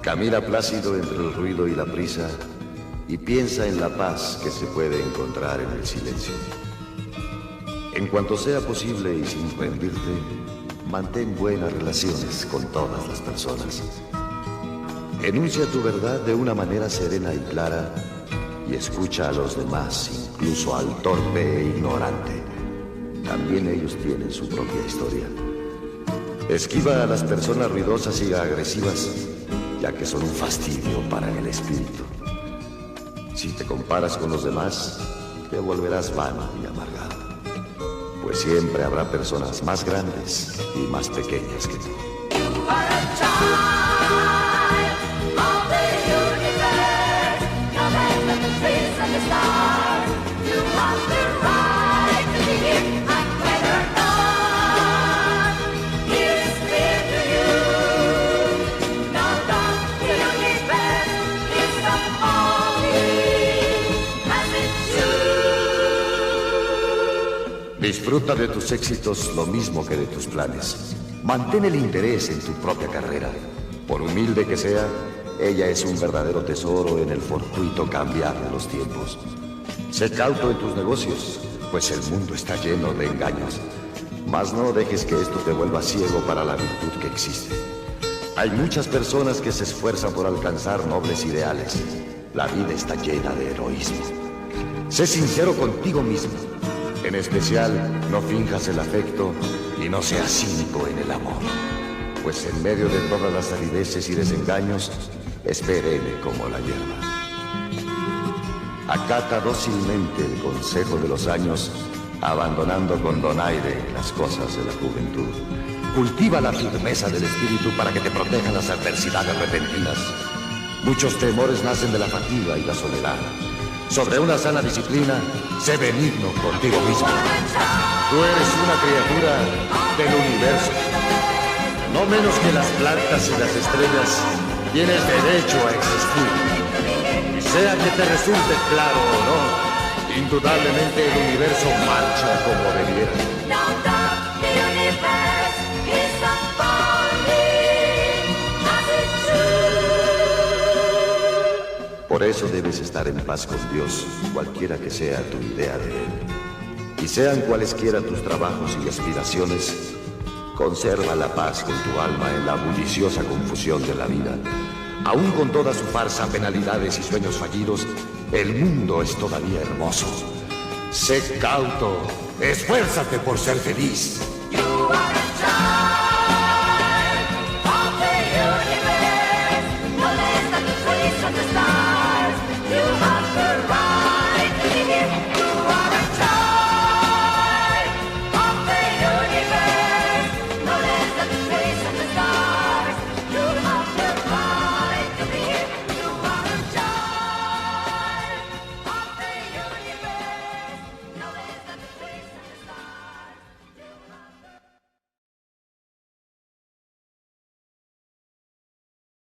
Camina plácido entre el ruido y la prisa y piensa en la paz que se puede encontrar en el silencio. En cuanto sea posible y sin rendirte, mantén buenas relaciones con todas las personas. Enuncia tu verdad de una manera serena y clara y escucha a los demás, incluso al torpe e ignorante. También ellos tienen su propia historia. Esquiva a las personas ruidosas y agresivas, ya que son un fastidio para el espíritu. Si te comparas con los demás, te volverás vano y amargado, pues siempre habrá personas más grandes y más pequeñas que tú. Disfruta de tus éxitos lo mismo que de tus planes. Mantén el interés en tu propia carrera. Por humilde que sea, ella es un verdadero tesoro en el fortuito cambiar de los tiempos. Sé cauto en tus negocios, pues el mundo está lleno de engaños. Mas no dejes que esto te vuelva ciego para la virtud que existe. Hay muchas personas que se esfuerzan por alcanzar nobles ideales. La vida está llena de heroísmo. Sé sincero contigo mismo. En especial, no finjas el afecto y no seas cínico en el amor. Pues en medio de todas las arideces y desengaños, es perenne como la hierba. Acata dócilmente el consejo de los años, abandonando con donaire las cosas de la juventud. Cultiva la firmeza del espíritu para que te protejan las adversidades repentinas. Muchos temores nacen de la fatiga y la soledad. Sobre una sana disciplina, sé benigno contigo mismo. Tú eres una criatura del universo. No menos que las plantas y las estrellas, tienes derecho a existir. Sea que te resulte claro o no, indudablemente el universo marcha como debiera. Por eso debes estar en paz con Dios, cualquiera que sea tu idea de Él. Y sean cualesquiera tus trabajos y aspiraciones, conserva la paz con tu alma en la bulliciosa confusión de la vida. Aún con toda su farsa, penalidades y sueños fallidos, el mundo es todavía hermoso. Sé cauto, esfuérzate por ser feliz.